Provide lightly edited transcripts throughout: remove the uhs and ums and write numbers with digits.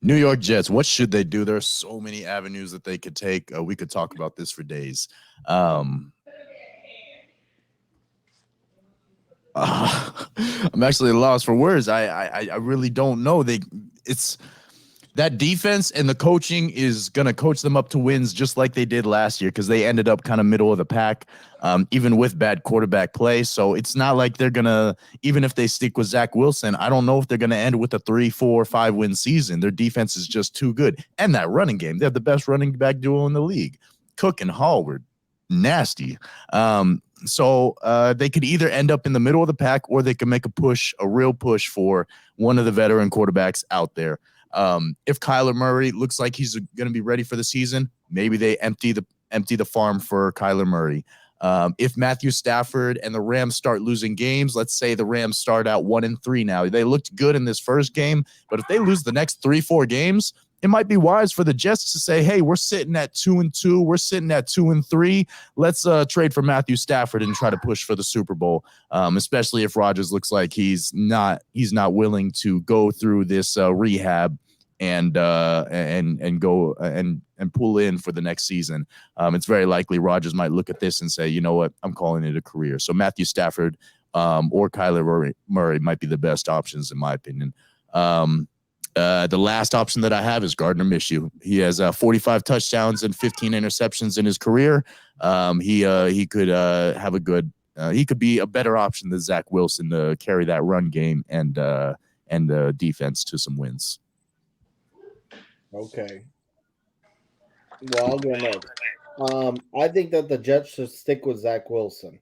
New York Jets, what should they do? There are so many avenues that they could take. We could talk about this for days. Um, I'm actually lost for words. I really don't know. It's that defense and the coaching is going to coach them up to wins just like they did last year because they ended up kind of middle of the pack, even with bad quarterback play. So it's not like they're going to, even if they stick with Zach Wilson, I don't know if they're going to end with a 3, 4, 5 win season. Their defense is just too good. And that running game, they have the best running back duo in the league. Cook and Hall were nasty. So they could either end up in the middle of the pack or they can make a real push for one of the veteran quarterbacks out there. If Kyler Murray looks like he's going to be ready for the season, maybe they empty the farm for Kyler Murray. If Matthew Stafford and the Rams start losing games, let's say the Rams start out 1-3 now. They looked good in this first game, but if they lose the next 3, 4 games, it might be wise for the Jets to say, hey, we're sitting at 2-2. We're sitting at 2-3. Let's trade for Matthew Stafford and try to push for the Super Bowl, especially if Rodgers looks like he's not willing to go through this rehab and go and pull in for the next season. It's very likely Rodgers might look at this and say, you know what, I'm calling it a career. So Matthew Stafford or Kyler Murray might be the best options in my opinion. The last option that I have is Gardner Minshew. He has 45 touchdowns and 15 interceptions in his career. He could have a good. He could be a better option than Zach Wilson to carry that run game and the defense to some wins. Okay. Well, I'll go next. I think that the Jets should stick with Zach Wilson,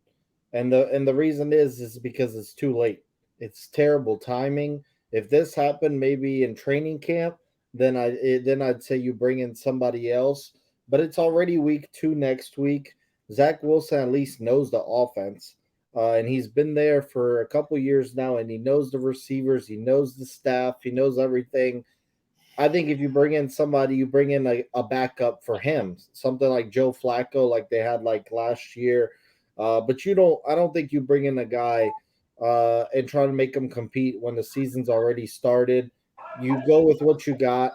and the reason is because it's too late. It's terrible timing. If this happened maybe in training camp, then I'd say you bring in somebody else. But it's already week 2 next week. Zach Wilson at least knows the offense, and he's been there for a couple years now, and he knows the receivers, he knows the staff, he knows everything. I think if you bring in somebody, you bring in a backup for him, something like Joe Flacco, like they had like last year. But you don't. I don't think you bring in a guy and try to make him compete when the season's already started. You go with what you got.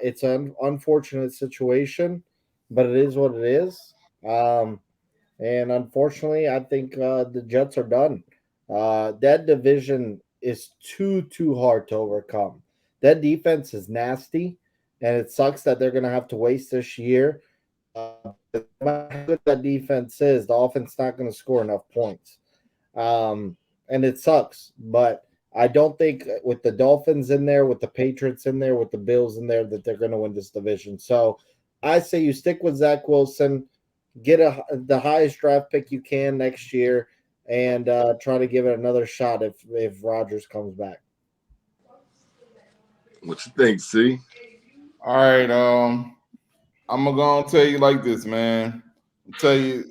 It's an unfortunate situation, but it is what it is. And unfortunately, I think the Jets are done. That division is too hard to overcome. That defense is nasty, and it sucks that they're going to have to waste this year. Because no matter how good that defense is, the offense not going to score enough points. And it sucks, but I don't think with the Dolphins in there, with the Patriots in there, with the Bills in there, that they're going to win this division. So I say you stick with Zach Wilson, get the highest draft pick you can next year, and try to give it another shot if Rodgers comes back. What you think, C? All right, I'm gonna tell you like this, man. Tell you,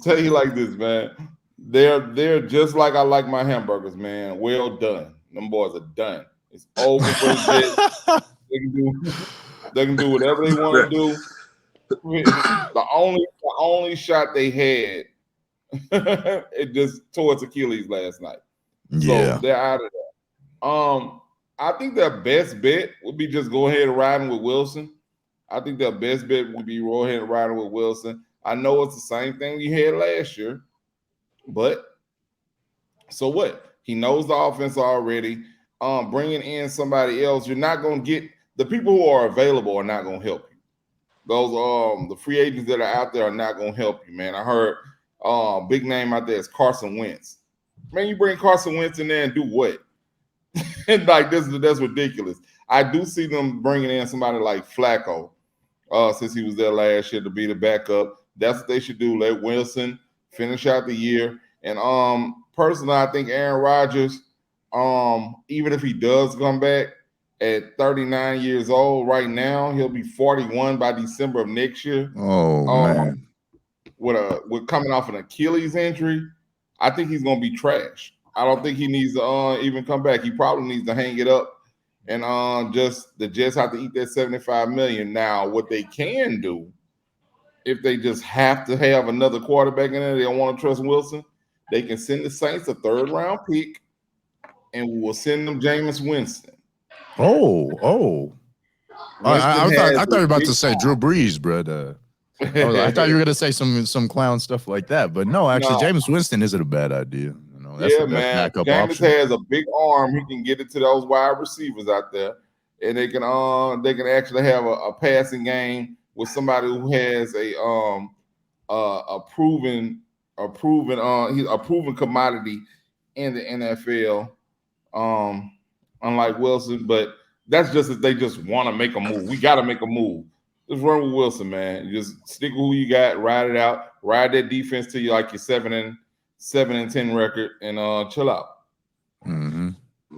tell you like this, man. They're just like I like my hamburgers, man. Well done. Them boys are done. It's over for the Jets. They can do they can do whatever they want to do. The only shot they had, it just towards Achilles last night. So Yeah. they're out of there. I think their best bet would be just go ahead and riding with Wilson. I think their best bet would be go ahead and riding with Wilson. I know it's the same thing you had last year, but so what? He knows the offense already. Bringing in somebody else, you're not going to get the people who are available are not going to help you. Those the free agents that are out there are not going to help you, man. I heard big name out there is Carson Wentz. Man, you bring Carson Wentz in there and do what? And like that's ridiculous. I do see them bringing in somebody like Flacco, since he was there last year to be the backup. That's what they should do. Let Wilson finish out the year. And personally, I think Aaron Rodgers, even if he does come back at 39 years old right now, he'll be 41 by December of next year. Oh Um, man. with coming off an Achilles injury, I think he's gonna be trash. I don't think he needs to even come back. He probably needs to hang it up and just the Jets have to eat that 75 million. Now, what they can do if they just have to have another quarterback in there, they don't want to trust Wilson, they can send the Saints a third round pick and we will send them Jameis Winston. Oh. Winston has I thought you a were about big to say Drew Brees, but I thought you were gonna say some clown stuff like that. But no, actually, no. Jameis Winston isn't a bad idea. That's the Yeah, best man. backup Jameis option. has a big arm. He can get it to those wide receivers out there, and they can actually have a passing game with somebody who has a proven he's a proven commodity in the NFL. Um, unlike Wilson, but that's just if they just want to make a move. We got to make a move. Just run with Wilson, man. You just stick with who you got, ride it out, ride that defense to you like your 7-10 record, and chill out. Mm-hmm.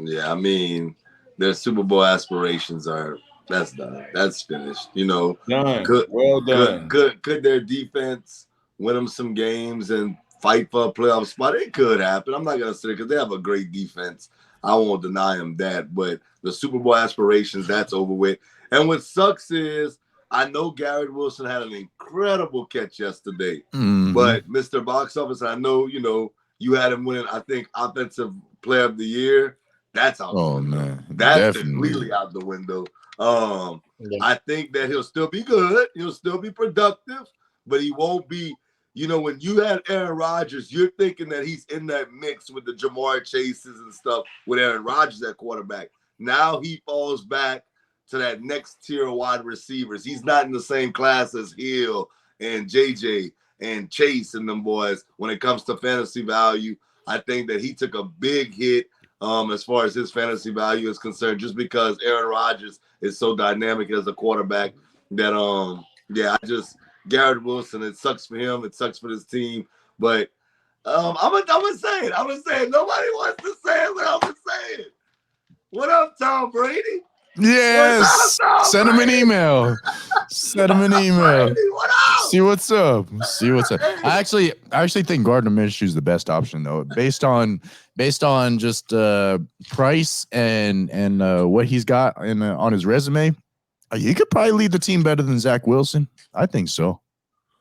Yeah, I mean, their Super Bowl aspirations are that's done. That's finished. Done. Could Well could done. could could their defense win them some games and fight for a playoff spot? It could happen. I'm not gonna say because they have a great defense. I won't deny them that. But the Super Bowl aspirations, that's over with. And what sucks is I know Garrett Wilson had an incredible catch yesterday, Mm-hmm. but Mr. Box Office, I know you had him winning. I think offensive player of the year. That's out the Oh window. man, That's definitely. completely out the window. Um, Yeah. I think that he'll still be good. He'll still be productive, but he won't be. When you had Aaron Rodgers, you're thinking that he's in that mix with the Jamar Chases and stuff with Aaron Rodgers at quarterback. Now he falls back to that next tier of wide receivers. He's not in the same class as Hill and JJ and Chase and them boys when it comes to fantasy value. I think that he took a big hit as far as his fantasy value is concerned, just because Aaron Rodgers is so dynamic as a quarterback that yeah, I just Garrett Wilson, it sucks for him, it sucks for this team. But I'm gonna say it. I'm gonna say it. Nobody wants to say it, but I'm gonna say it. What up, Tom Brady? Yes. What's up, Tom Send him an Brady? email. Send him an Tom email. Brady, what up? See what's up. See what's up. Hey. I actually think Gardner Minshew is the best option though, based on just price and what he's got on his resume. He could probably lead the team better than Zach Wilson. I think so.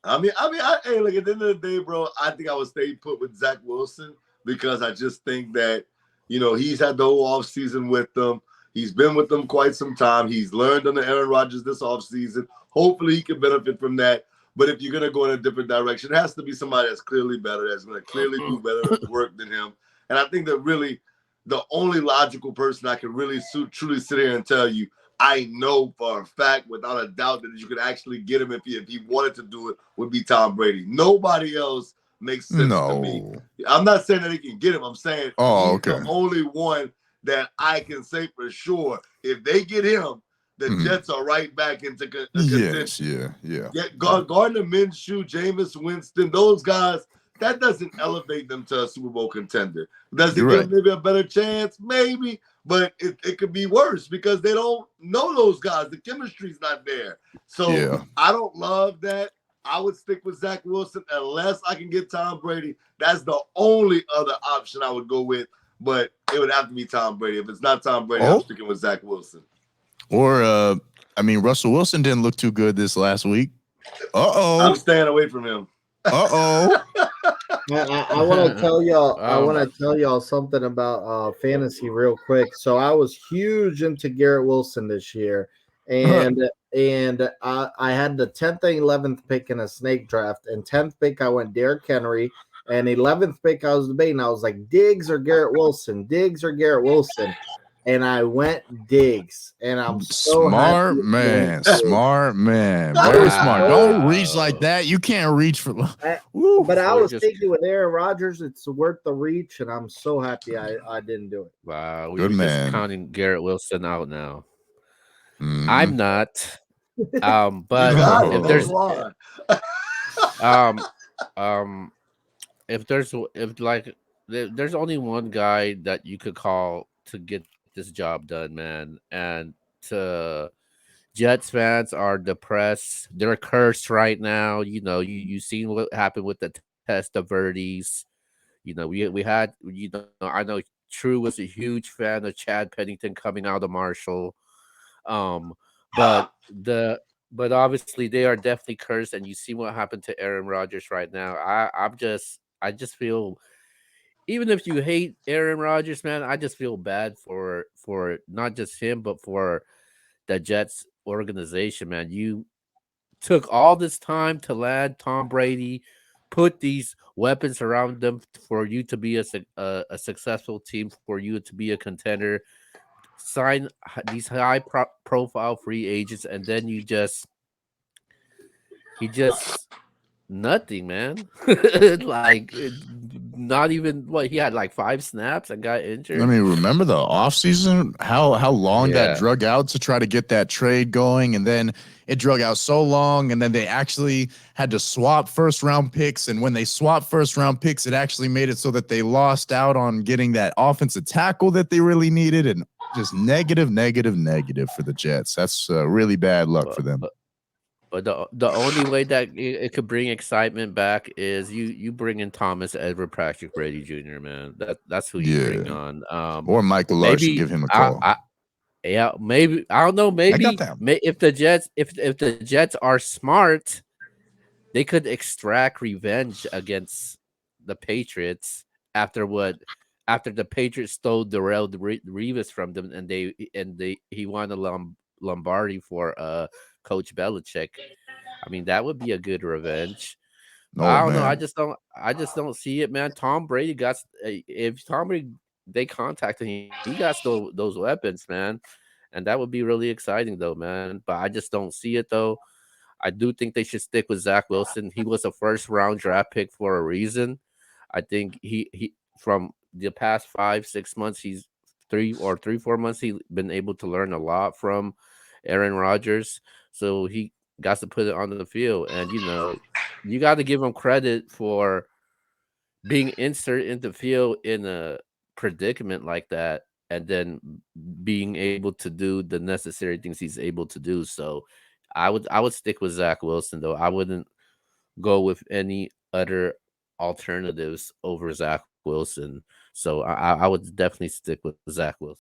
Hey, look, at the end of the day, bro, I think I would stay put with Zach Wilson because I just think that, he's had the whole offseason with them. He's been with them quite some time. He's learned under Aaron Rodgers this offseason. Hopefully he can benefit from that. But if you're going to go in a different direction, it has to be somebody that's clearly better, that's going to clearly do better work than him. And I think that really the only logical person I can really truly sit here and tell you, I know for a fact, without a doubt, that you could actually get him if he wanted to do it, would be Tom Brady. Nobody else makes sense to me. No. I'm not saying that he can get him. I'm saying he's okay. the only one that I can say for sure. If they get him, the Jets are right back into contention. Yeah. Gardner Minshew, Jameis Winston, those guys, that doesn't elevate them to a Super Bowl contender. Does it give them maybe a better chance? Maybe. But it could be worse because they don't know those guys. The chemistry's not there. So I don't love that. I would stick with Zach Wilson unless I can get Tom Brady. That's the only other option I would go with. But it would have to be Tom Brady. If it's not Tom Brady, I'm sticking with Zach Wilson. Or, Russell Wilson didn't look too good this last week. I'm staying away from him. I want to tell y'all. I want to tell y'all something about fantasy real quick. So I was huge into Garrett Wilson this year, and I had the 10th and 11th pick in a snake draft. And 10th pick I went Derrick Henry, and 11th pick I was debating. I was like Diggs or Garrett Wilson, Diggs or Garrett Wilson. And I went Diggs, and I'm so smart happy man. Smart man. Very smart. Don't reach like that. You can't reach for. But I was thinking with Aaron Rodgers, it's worth the reach, and I'm so happy I didn't do it. Wow, Good we're man. just counting Garrett Wilson out now. Mm-hmm. I'm not. But if there's there's only one guy that you could call to get this job done, man. And to Jets fans are depressed. They're cursed right now. You seen what happened with the test of Verdes. We had I know True was a huge fan of Chad Pennington coming out of Marshall. Um, but but obviously they are definitely cursed, and you see what happened to Aaron Rodgers right now. I just feel even if you hate Aaron Rodgers, man, I just feel bad for not just him, but for the Jets organization, man. You took all this time to land Tom Brady, put these weapons around them for you to be a successful team, for you to be a contender, sign these profile free agents, and then he just nothing, man. Like not even what he had like 5 snaps and got I injured. mean, remember the offseason? How long that Yeah, drug out to try to get that trade going, and then it drug out so long, and then they actually had to swap first round picks. And when they swapped first round picks, it actually made it so that they lost out on getting that offensive tackle that they really needed, and just negative, negative, negative for the Jets. That's really bad luck but for them. but the only way that it could bring excitement back is you bring in Thomas Edward Patrick Brady Jr. Man, that's who you bring Yeah, on. or Michael Larson, Maybe give him a call. yeah, maybe I don't know. I got Maybe that. if the Jets if the Jets are smart, they could extract revenge against the Patriots after what after the Patriots stole Darrell Revis from them and they he won a Lombardi for Coach Belichick. I mean that would be a good revenge. But Oh I don't know. man, I just don't see it, man. Tom Brady got if Tom Brady they contacted him, he got those weapons, man, and that would be really exciting though, man. But I just don't see it though. I do think they should stick with Zach Wilson. He was a first round draft pick for a reason. I think he from the past 5 6 months, he's 3 4 months, he's been able to learn a lot from Aaron Rodgers. So he got to put it on the field, and you got to give him credit for being inserted in the field in a predicament like that, and then being able to do the necessary things he's able to do. So I would stick with Zach Wilson though. I wouldn't go with any other alternatives over Zach Wilson. So I would definitely stick with Zach Wilson.